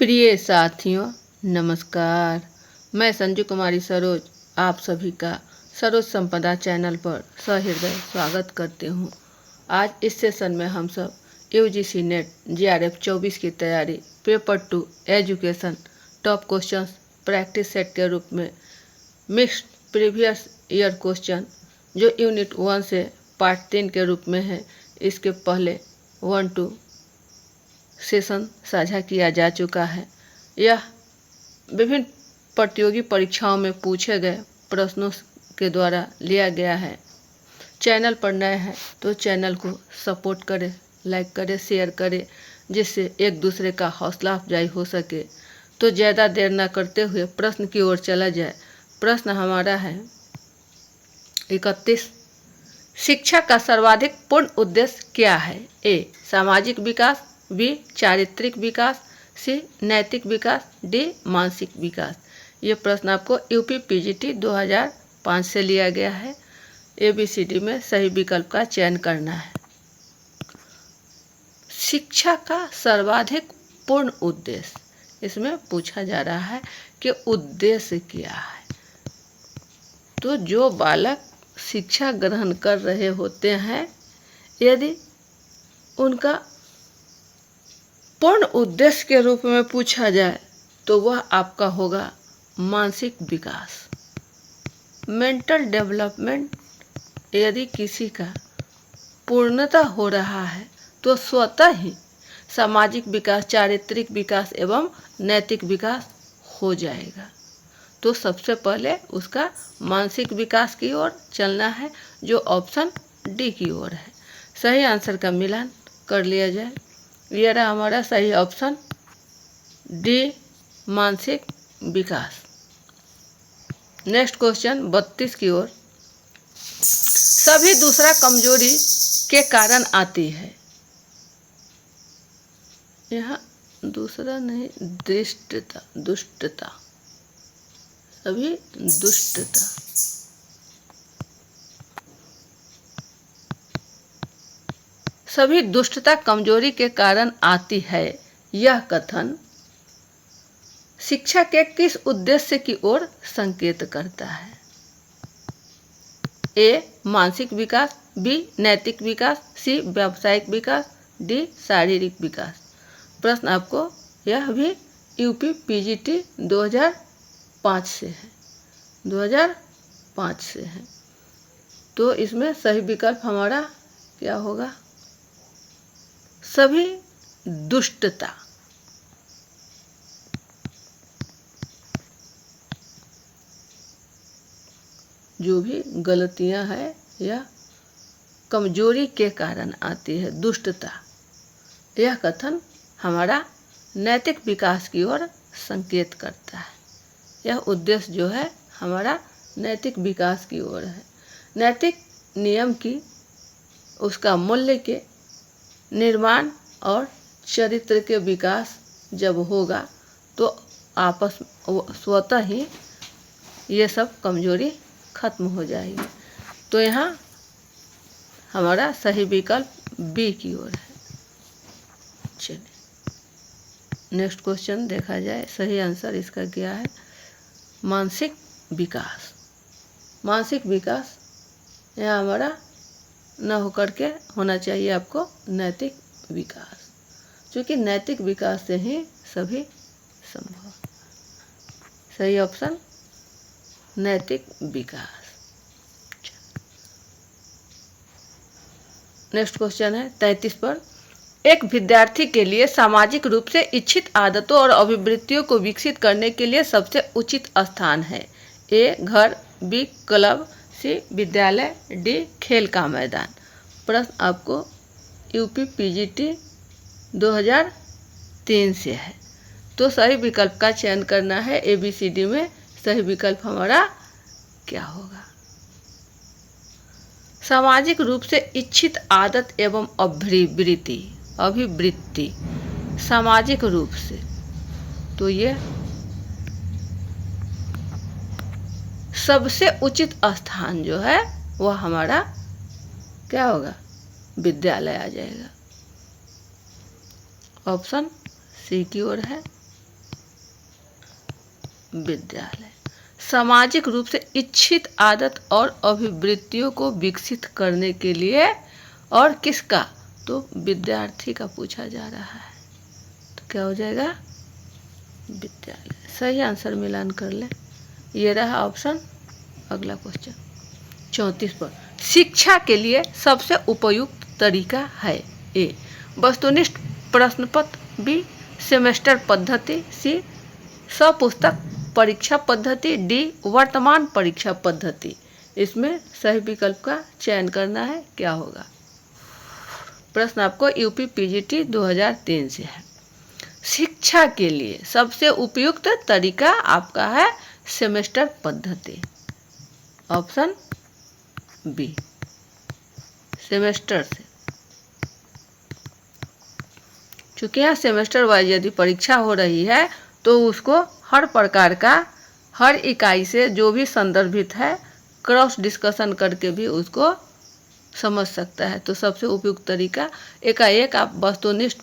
प्रिय साथियों नमस्कार। मैं संजू कुमारी सरोज आप सभी का सरोज संपदा चैनल पर सहृदय स्वागत करती हूँ। आज इस सेशन में हम सब यूजीसी नेट जीआरएफ 24 की तैयारी paper 2 education top questions practice set के रूप में मिक्स्ड प्रीवियस ईयर क्वेश्चन जो यूनिट 1 से पार्ट 3 के रूप में है, इसके पहले 1-2 सेशन साझा किया जा चुका है। यह विभिन्न प्रतियोगी परीक्षाओं में पूछे गए प्रश्नों के द्वारा लिया गया है। चैनल पर नए हैं तो चैनल को सपोर्ट करें, लाइक करें, शेयर करें, जिससे एक दूसरे का हौसला अफजाई हो सके। तो ज़्यादा देर न करते हुए प्रश्न की ओर चला जाए। प्रश्न हमारा है 31। शिक्षा का सर्वाधिक पूर्ण उद्देश्य क्या है? ए. सामाजिक विकास, बी. चारित्रिक विकास, सी. नैतिक विकास, डी. मानसिक विकास। ये प्रश्न आपको यूपी पीजीटी 2005 से लिया गया है। ABCD में सही विकल्प का चयन करना है। शिक्षा का सर्वाधिक पूर्ण उद्देश्य, इसमें पूछा जा रहा है कि उद्देश्य क्या है। तो जो बालक शिक्षा ग्रहण कर रहे होते हैं, यदि उनका पूर्ण उद्देश्य के रूप में पूछा जाए तो वह आपका होगा मानसिक विकास, मेंटल डेवलपमेंट। यदि किसी का पूर्णता हो रहा है तो स्वतः ही सामाजिक विकास, चारित्रिक विकास एवं नैतिक विकास हो जाएगा। तो सबसे पहले उसका मानसिक विकास की ओर चलना है, जो ऑप्शन डी की ओर है। सही आंसर का मिलान कर लिया जाए। यह रहा हमारा सही ऑप्शन डी, मानसिक विकास। नेक्स्ट क्वेश्चन 32 की ओर। सभी दूसरा कमजोरी के कारण आती है। यहाँ दूसरा नहीं, दुष्टता, दुष्टता, सभी दुष्टता। सभी दुष्टता कमजोरी के कारण आती है। यह कथन शिक्षा के किस उद्देश्य की ओर संकेत करता है? ए. मानसिक विकास, बी. नैतिक विकास, सी. व्यावसायिक विकास, डी. शारीरिक विकास। प्रश्न आपको यह भी यूपी पीजीटी 2005 से है, 2005 से है। तो इसमें सही विकल्प हमारा क्या होगा? सभी दुष्टता। जो भी गलतियां हैं या कमजोरी के कारण आती है, दुष्टता। यह कथन हमारा नैतिक विकास की ओर संकेत करता है। यह उद्देश्य जो है हमारा नैतिक विकास की ओर है। नैतिक नियम की, उसका मूल्य के निर्माण और चरित्र के विकास जब होगा तो आपस स्वतः ही ये सब कमजोरी खत्म हो जाएगी। तो यहाँ हमारा सही विकल्प बी की ओर है। चलिए नेक्स्ट क्वेश्चन देखा जाए। सही आंसर इसका क्या है? मानसिक विकास। मानसिक विकास यहाँ हमारा न होकर के होना चाहिए आपको नैतिक विकास, क्योंकि नैतिक विकास से ही सभी संभव। सही ऑप्शन नैतिक विकास। नेक्स्ट क्वेश्चन है 33 पर। एक विद्यार्थी के लिए सामाजिक रूप से इच्छित आदतों और अभिवृत्तियों को विकसित करने के लिए सबसे उचित स्थान है। ए. घर, बी. क्लब, सी. विद्यालय, डी. खेल का मैदान। प्रश्न आपको यूपी पीजीटी 2003 से है। तो सही विकल्प का चयन करना है। ABCD में सही विकल्प हमारा क्या होगा? सामाजिक रूप से इच्छित आदत एवं अभिवृत्ति सामाजिक रूप से, तो ये सबसे उचित स्थान जो है वह हमारा क्या होगा? विद्यालय आ जाएगा। ऑप्शन सी की ओर है। विद्यालय सामाजिक रूप से इच्छित आदत और अभिवृत्तियों को विकसित करने के लिए, और किसका, तो विद्यार्थी का पूछा जा रहा है, तो क्या हो जाएगा, विद्यालय। सही आंसर मिलान कर ले, ये रहा ऑप्शन। अगला क्वेश्चन 34 पर, शिक्षा के लिए सबसे उपयुक्त तरीका है, ए वस्तुनिष्ठ प्रश्न पत्र, बी सेमेस्टर पद्धति, सी सपुस्तक परीक्षा पद्धति, डी वर्तमान परीक्षा पद्धति। इसमें सही विकल्प का चयन करना है, क्या होगा। प्रश्न आपको यूपी पीजीटी 2003 से है। शिक्षा के लिए सबसे उपयुक्त तरीका आपका है सेमेस्टर पद्धति, ऑप्शन बी सेमेस्टर से। चूँकि यहाँ सेमेस्टर वाइज यदि परीक्षा हो रही है तो उसको हर प्रकार का, हर इकाई से जो भी संदर्भित है क्रॉस डिस्कशन करके भी उसको समझ सकता है। तो सबसे उपयुक्त तरीका एकाएक आप वस्तुनिष्ठ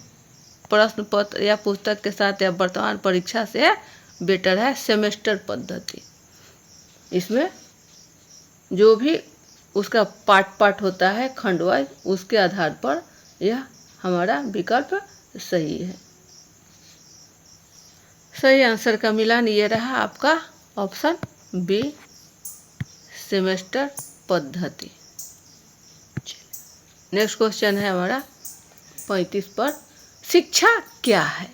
प्रश्न पत्र या पुस्तक के साथ या वर्तमान परीक्षा से बेटर है सेमेस्टर पद्धति। इसमें जो भी उसका पार्ट होता है खंडवाइज, उसके आधार पर यह हमारा विकल्प सही है। सही आंसर का मिलान ये रहा आपका ऑप्शन बी सेमेस्टर पद्धति। नेक्स्ट क्वेश्चन है हमारा 35 पर, शिक्षा क्या है,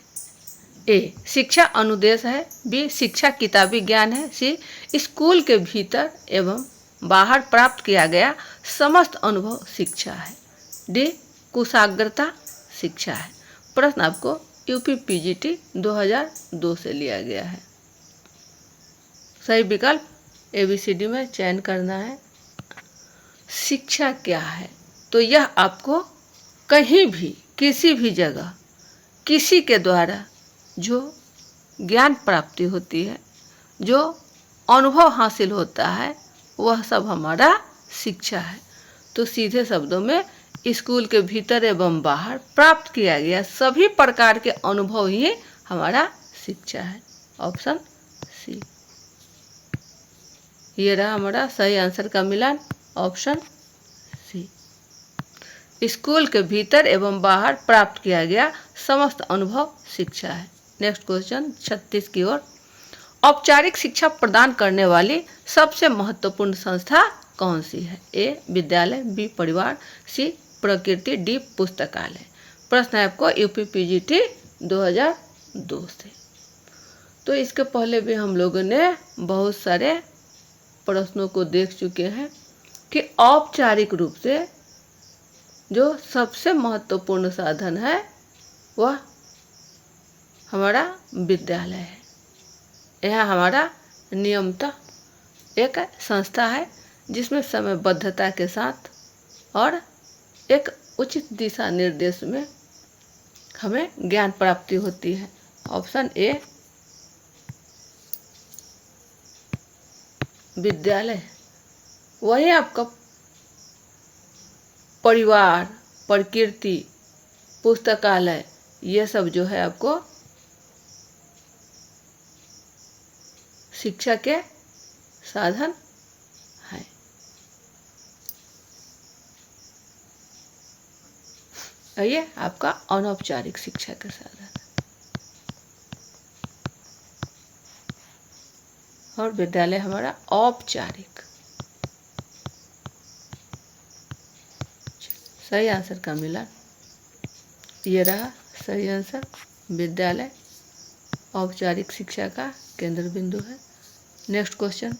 ए शिक्षा अनुदेश है, बी शिक्षा किताबी ज्ञान है, सी स्कूल के भीतर एवं बाहर प्राप्त किया गया समस्त अनुभव शिक्षा है, डी कुशाग्रता शिक्षा है। प्रश्न आपको यूपी पीजीटी 2002 से लिया गया है। सही विकल्प एबीसीडी में चयन करना है। शिक्षा क्या है, तो यह आपको कहीं भी किसी भी जगह किसी के द्वारा जो ज्ञान प्राप्ति होती है, जो अनुभव हासिल होता है, वह सब हमारा शिक्षा है। तो सीधे शब्दों में स्कूल के भीतर एवं बाहर प्राप्त किया गया सभी प्रकार के अनुभव ही हमारा शिक्षा है, ऑप्शन सी। ये रहा हमारा सही आंसर का मिलान, ऑप्शन सी। स्कूल के भीतर एवं बाहर प्राप्त किया गया समस्त अनुभव शिक्षा है। नेक्स्ट क्वेश्चन 36 की ओर, औपचारिक शिक्षा प्रदान करने वाली सबसे महत्वपूर्ण संस्था कौन सी है, ए विद्यालय, बी परिवार, सी प्रकृति, डी पुस्तकालय। प्रश्न है आपको यूपी पीजीटी 2002 से। तो इसके पहले भी हम लोगों ने बहुत सारे प्रश्नों को देख चुके हैं कि औपचारिक रूप से जो सबसे महत्वपूर्ण साधन है वह हमारा विद्यालय है। यह हमारा नियमतः एक संस्था है जिसमें समयबद्धता के साथ और एक उचित दिशा निर्देश में हमें ज्ञान प्राप्ति होती है, ऑप्शन ए विद्यालय। वही आपका परिवार, प्रकृति, पुस्तकालय, ये सब जो है आपको शिक्षा के साधन है। ये आपका अनौपचारिक शिक्षा के साधन है और विद्यालय हमारा औपचारिक। सही आंसर का मिला, ये रहा सही आंसर। विद्यालय औपचारिक शिक्षा का केंद्र बिंदु है। नेक्स्ट क्वेश्चन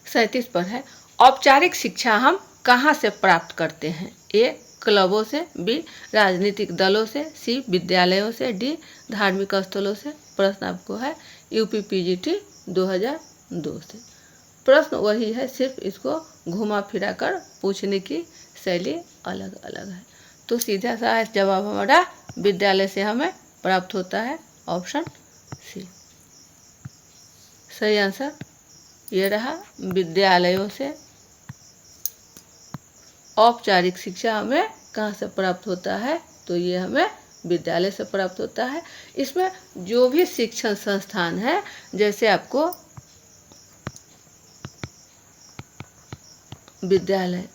37 पर है, औपचारिक शिक्षा हम कहाँ से प्राप्त करते हैं, ए क्लबों से, बी राजनीतिक दलों से, सी विद्यालयों से, डी धार्मिक स्थलों से। प्रश्न आपको है यूपी पीजीटी 2002 से। प्रश्न वही है, सिर्फ इसको घुमा फिरा कर पूछने की शैली अलग अलग है। तो सीधा सा जवाब हमारा विद्यालय से हमें प्राप्त होता है, ऑप्शन सी। सही आंसर ये रहा, विद्यालयों से औपचारिक शिक्षा हमें कहाँ से प्राप्त होता है, तो ये हमें विद्यालय से प्राप्त होता है। इसमें जो भी शिक्षण संस्थान है, जैसे आपको विद्यालय,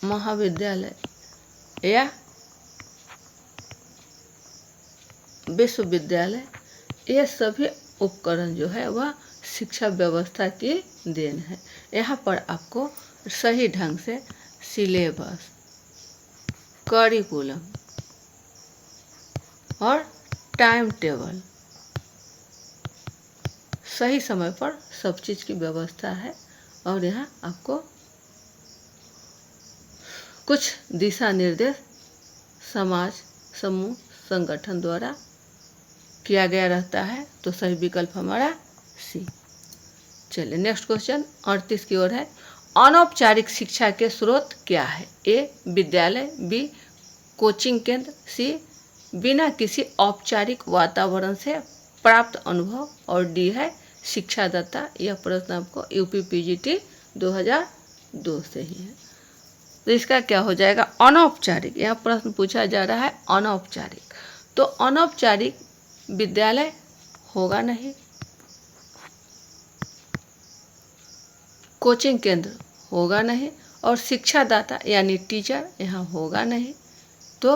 महाविद्यालय या विश्वविद्यालय, ये सभी उपकरण जो है वह शिक्षा व्यवस्था की देन है। यहाँ पर आपको सही ढंग से सिलेबस, करिकुलम और टाइम टेबल, सही समय पर सब चीज़ की व्यवस्था है। और यहाँ आपको कुछ दिशा निर्देश समाज, समूह, संगठन द्वारा किया गया रहता है। तो सही विकल्प हमारा सी। चलिए नेक्स्ट क्वेश्चन 38 की ओर है। अनौपचारिक शिक्षा के स्रोत क्या है? ए विद्यालय, बी कोचिंग केंद्र, सी बिना किसी औपचारिक वातावरण से प्राप्त अनुभव, और डी है शिक्षादाता। यह प्रश्न आपको यूपीपीजीटी 2002 से ही है। तो इसका क्या हो जाएगा? अनौपचारिक। यह प्रश्न पूछा जा रहा है अनौपचारिक, तो अनौपचारिक विद्यालय होगा नहीं, कोचिंग केंद्र होगा नहीं, और शिक्षादाता यानी टीचर यहाँ होगा नहीं। तो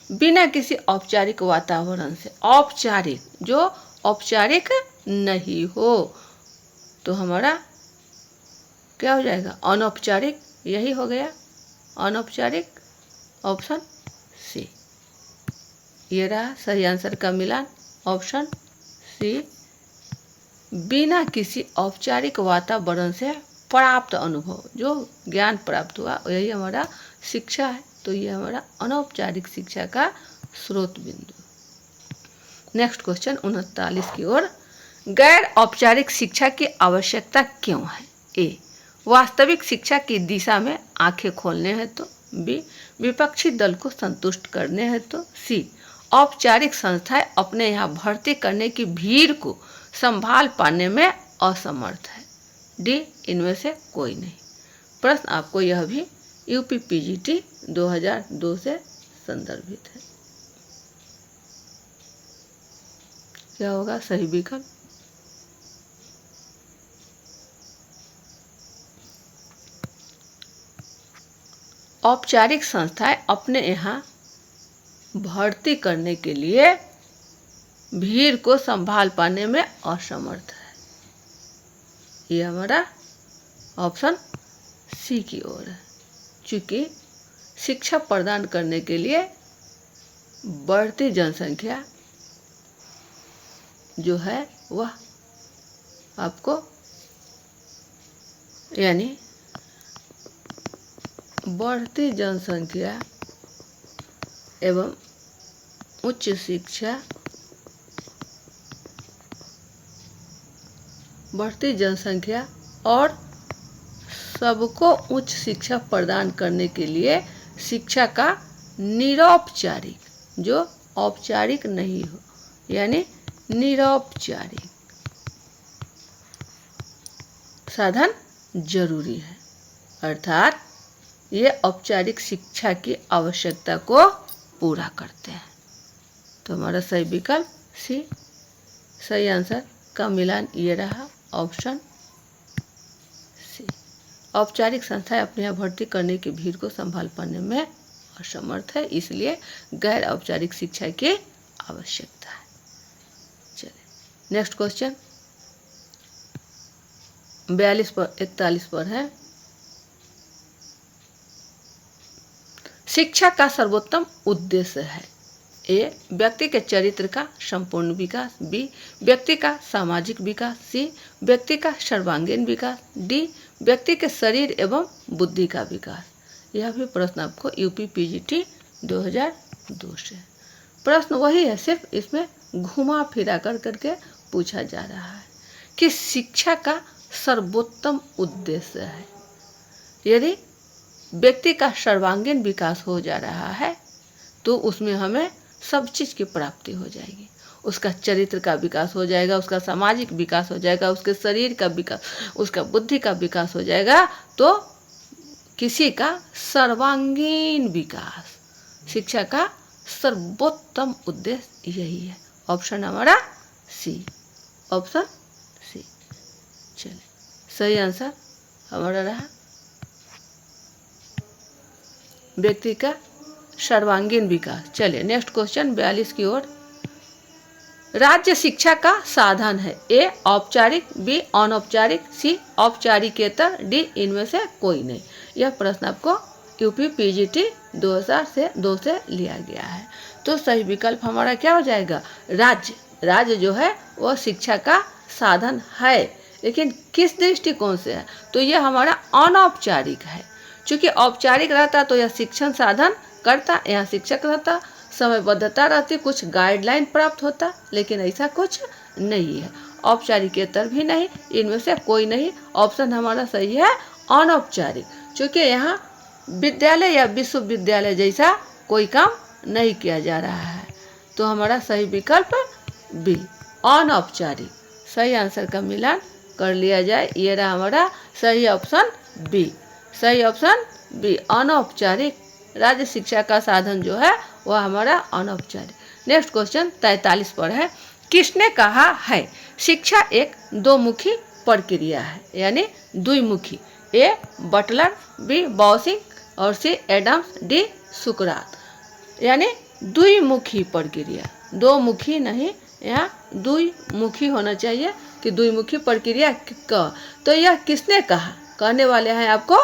बिना किसी औपचारिक वातावरण से, औपचारिक जो औपचारिक नहीं हो, तो हमारा क्या हो जाएगा? अनौपचारिक। यही हो गया अनौपचारिक, ऑप्शन सी। ये रहा सही आंसर का मिलान, ऑप्शन सी। बिना किसी औपचारिक वातावरण से प्राप्त अनुभव, जो ज्ञान प्राप्त हुआ, यही हमारा शिक्षा है। तो ये हमारा अनौपचारिक शिक्षा का स्रोत बिंदु। नेक्स्ट क्वेश्चन 39 की ओर। गैर औपचारिक शिक्षा की आवश्यकता क्यों है? ए वास्तविक शिक्षा की दिशा में आंखें खोलने हेतु, बी विपक्षी दल को संतुष्ट करने हेतु, सी औपचारिक संस्थाएं अपने यहाँ भर्ती करने की भीड़ को संभाल पाने में असमर्थ है, डी इनमें से कोई नहीं। प्रश्न आपको यह भी यूपीपीजीटी 2002 से संदर्भित है। क्या होगा सही विकल्प? औपचारिक संस्थाएं अपने यहाँ भर्ती करने के लिए भीड़ को संभाल पाने में असमर्थ है। यह हमारा ऑप्शन सी की ओर है। चूँकि शिक्षा प्रदान करने के लिए बढ़ती जनसंख्या जो है वह आपको यानी बढ़ती जनसंख्या एवं उच्च शिक्षा, बढ़ती जनसंख्या और सबको उच्च शिक्षा प्रदान करने के लिए शिक्षा का निरौपचारिक, जो औपचारिक नहीं हो, यानी निरौपचारिक साधन जरूरी है। अर्थात ये औपचारिक शिक्षा की आवश्यकता को पूरा करते हैं। तो हमारा सही विकल्प सी। सही आंसर का मिलान ये रहा, ऑप्शन सी। औपचारिक संस्थाएं अपने यहाँ भर्ती करने की भीड़ को संभाल पाने में असमर्थ है, इसलिए गैर औपचारिक शिक्षा की आवश्यकता है। चलिए नेक्स्ट क्वेश्चन 41 पर है। शिक्षा का सर्वोत्तम उद्देश्य है? ए व्यक्ति के चरित्र का संपूर्ण विकास, बी व्यक्ति का सामाजिक विकास, सी व्यक्ति का सर्वांगीण विकास, डी व्यक्ति के शरीर एवं बुद्धि का विकास। यह भी प्रश्न आपको यूपीपीजीटी 2002 से। प्रश्न वही है, सिर्फ इसमें घुमा फिरा करके पूछा जा रहा है कि शिक्षा का सर्वोत्तम उद्देश्य है। यदि व्यक्ति का सर्वांगीण विकास हो जा रहा है तो उसमें हमें सब चीज़ की प्राप्ति हो जाएगी। उसका चरित्र का विकास हो जाएगा, उसका सामाजिक विकास हो जाएगा, उसके शरीर का विकास, उसका बुद्धि का विकास हो जाएगा। तो किसी का सर्वांगीण विकास। शिक्षा का सर्वोत्तम उद्देश्य यही है। ऑप्शन हमारा सी, ऑप्शन सी। चलिए, सही आंसर हमारा रहा व्यक्ति का सर्वांगीण विकास। चलिए नेक्स्ट क्वेश्चन 42 की ओर। राज्य शिक्षा का साधन है। ए औपचारिक, बी अनौपचारिक, सी औपचारिकेतर, डी इनमें से कोई नहीं। यह प्रश्न आपको यूपी पीजीटी 2002 से लिया गया है। तो सही विकल्प हमारा क्या हो जाएगा? राज्य। राज्य जो है वह शिक्षा का साधन है, लेकिन किस दृष्टिकोण से है? तो यह हमारा अनौपचारिक है। चूंकि औपचारिक रहता तो यह शिक्षण साधन करता, यहाँ शिक्षक रहता, समयबद्धता रहती, कुछ गाइडलाइन प्राप्त होता, लेकिन ऐसा कुछ नहीं है। औपचारिकेतर भी नहीं, इनमें से कोई नहीं। ऑप्शन हमारा सही है अनौपचारिक, क्योंकि यहाँ विद्यालय या विश्वविद्यालय जैसा कोई काम नहीं किया जा रहा है। तो हमारा सही विकल्प बी अनौपचारिक। सही आंसर का मिलान कर लिया जाए। ये रहा हमारा सही ऑप्शन बी। सही ऑप्शन बी अनौपचारिक। राज्य शिक्षा का साधन जो है वह हमारा अनौपचारिक। नेक्स्ट क्वेश्चन 43 पर है। किसने कहा है शिक्षा एक दोमुखी प्रक्रिया है, यानी द्विमुखी? ए बटलर, बी बॉसिंग और सी एडम्स, डी सुकरात। यानी द्विमुखी प्रक्रिया, दो मुखी नहीं, यहाँ द्विमुखी होना चाहिए कि द्विमुखी प्रक्रिया का। तो यह किसने कहा? कहने वाले हैं आपको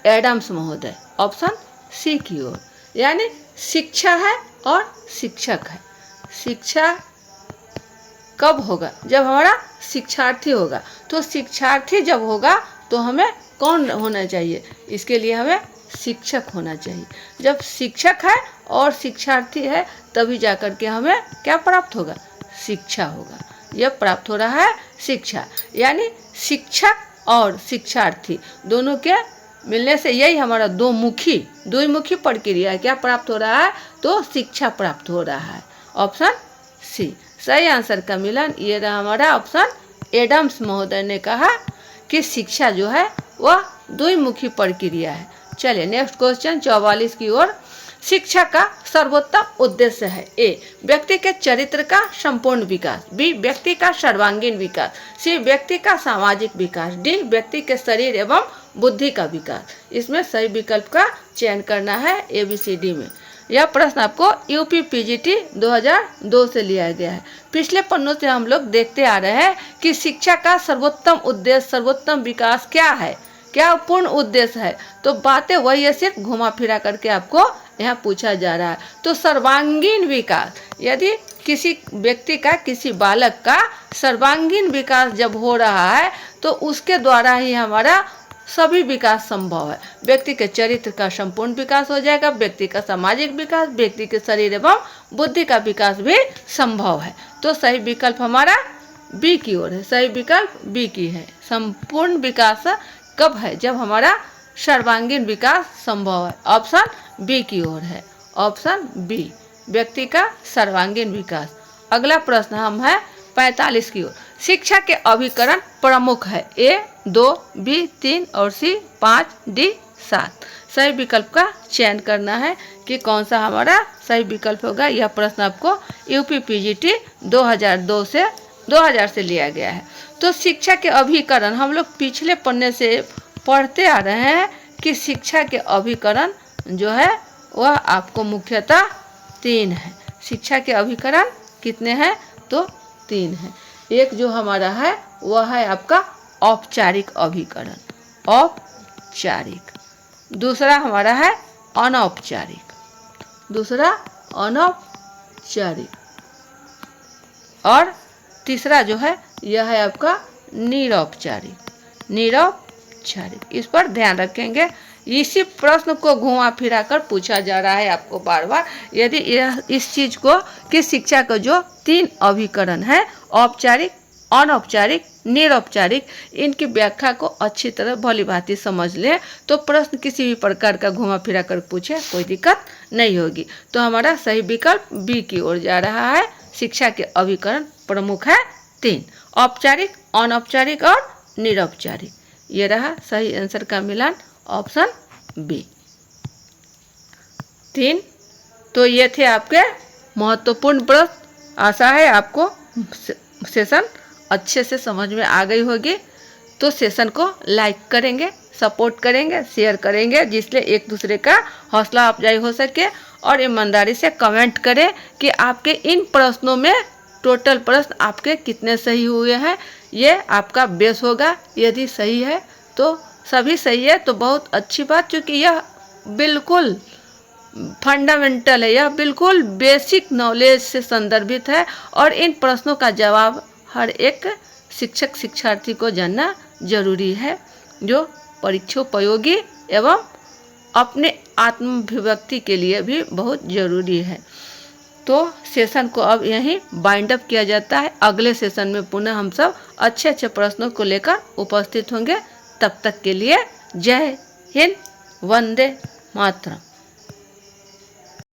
एडम्स महोदय। ऑप्शन सी की ओर। यानी शिक्षा है और शिक्षक है। शिक्षा कब होगा? जब हमारा शिक्षार्थी होगा। तो शिक्षार्थी जब होगा तो हमें कौन होना चाहिए? इसके लिए हमें शिक्षक होना चाहिए। जब शिक्षक है और शिक्षार्थी है तभी जाकर के हमें क्या प्राप्त होगा? शिक्षा होगा। यह प्राप्त हो रहा है शिक्षा, यानी शिक्षक और शिक्षार्थी दोनों के मिलने से यही हमारा द्विमुखी प्रक्रिया क्या प्राप्त हो रहा है? तो शिक्षा प्राप्त हो रहा है। ऑप्शन सी सही आंसर का मिलन ये रहा हमारा ऑप्शन। एडम्स महोदय ने कहा कि शिक्षा जो है वह द्विमुखी प्रक्रिया है। चलिए नेक्स्ट क्वेश्चन 44 की ओर। शिक्षा का सर्वोत्तम उद्देश्य है। ए व्यक्ति के चरित्र का संपूर्ण विकास, बी व्यक्ति का सर्वांगीण विकास, सी व्यक्ति का सामाजिक विकास, डी व्यक्ति के शरीर एवं बुद्धि का विकास। इसमें सही विकल्प का चयन करना है ABCD में। यह प्रश्न आपको यूपी पीजीटी 2002 से लिया गया है। पिछले पन्नों से हम लोग देखते आ रहे हैं कि शिक्षा का सर्वोत्तम उद्देश्य, सर्वोत्तम विकास क्या है, क्या पूर्ण उद्देश्य है। तो बातें वही है, सिर्फ घुमा फिरा करके आपको यहाँ पूछा जा रहा है। तो सर्वांगीण विकास, यदि किसी व्यक्ति का, किसी बालक का सर्वांगीण विकास जब हो रहा है तो उसके द्वारा ही हमारा सभी विकास संभव है। व्यक्ति के चरित्र का संपूर्ण विकास हो जाएगा, व्यक्ति का सामाजिक विकास, व्यक्ति के शरीर एवं बुद्धि का विकास भी संभव है। तो सही विकल्प हमारा बी की ओर है। सही विकल्प बी की है। संपूर्ण विकास कब है? जब हमारा सर्वांगीण विकास संभव है। ऑप्शन बी की ओर है। ऑप्शन बी व्यक्ति का सर्वांगीण विकास। अगला प्रश्न हम है 45 की ओर। शिक्षा के अभिकरण प्रमुख है। ए 2, बी 3 और सी 5, डी 7। सही विकल्प का चयन करना है कि कौन सा हमारा सही विकल्प होगा। यह प्रश्न आपको यूपी पीजीटी 2000 से लिया गया है। तो शिक्षा के अभिकरण हम लोग पिछले पन्ने से पढ़ते आ रहे हैं कि शिक्षा के अभिकरण जो है वह आपको मुख्यतः 3 है। शिक्षा के अभिकरण कितने हैं? तो 3 हैं। एक जो हमारा है वह है आपका औपचारिक अभिकरण, औपचारिक। दूसरा हमारा है अनौपचारिक, दूसरा अनौपचारिक। और तीसरा जो है यह है आपका निरौपचारिक, निरौपचारिक। इस पर ध्यान रखेंगे। इसी प्रश्न को घुमा फिरा कर पूछा जा रहा है आपको बार बार। यदि इस चीज को कि शिक्षा का जो 3 अभिकरण है, औपचारिक, अनौपचारिक, निरौपचारिक, इनकी व्याख्या को अच्छी तरह भली भांति समझ लें तो प्रश्न किसी भी प्रकार का घुमा फिरा कर पूछे कोई दिक्कत नहीं होगी। तो हमारा सही विकल्प बी की ओर जा रहा है। शिक्षा के अभिकरण प्रमुख है 3, औपचारिक, अनौपचारिक और निरौपचारिक। ये रहा सही आंसर का मिलान, ऑप्शन बी। 3। तो ये थे आपके महत्वपूर्ण प्रश्न। आशा है आपको सेशन अच्छे से समझ में आ गई होगी। तो सेशन को लाइक करेंगे, सपोर्ट करेंगे, शेयर करेंगे, जिससे एक दूसरे का हौसला अफजाई हो सके। और ईमानदारी से कमेंट करें कि आपके इन प्रश्नों में टोटल प्रश्न आपके कितने सही हुए हैं। ये आपका बेस होगा। यदि सही है तो सभी सही है तो बहुत अच्छी बात, क्योंकि यह बिल्कुल फंडामेंटल है, यह बिल्कुल बेसिक नॉलेज से संदर्भित है। और इन प्रश्नों का जवाब हर एक शिक्षक शिक्षार्थी को जानना जरूरी है, जो परीक्षोपयोगी एवं अपने आत्माभिव्यक्ति के लिए भी बहुत ज़रूरी है। तो सेशन को अब यहीं बाइंड अप किया जाता है। अगले सेशन में पुनः हम सब अच्छे अच्छे प्रश्नों को लेकर उपस्थित होंगे। तब तक के लिए जय हिंद, वंदे मातरम।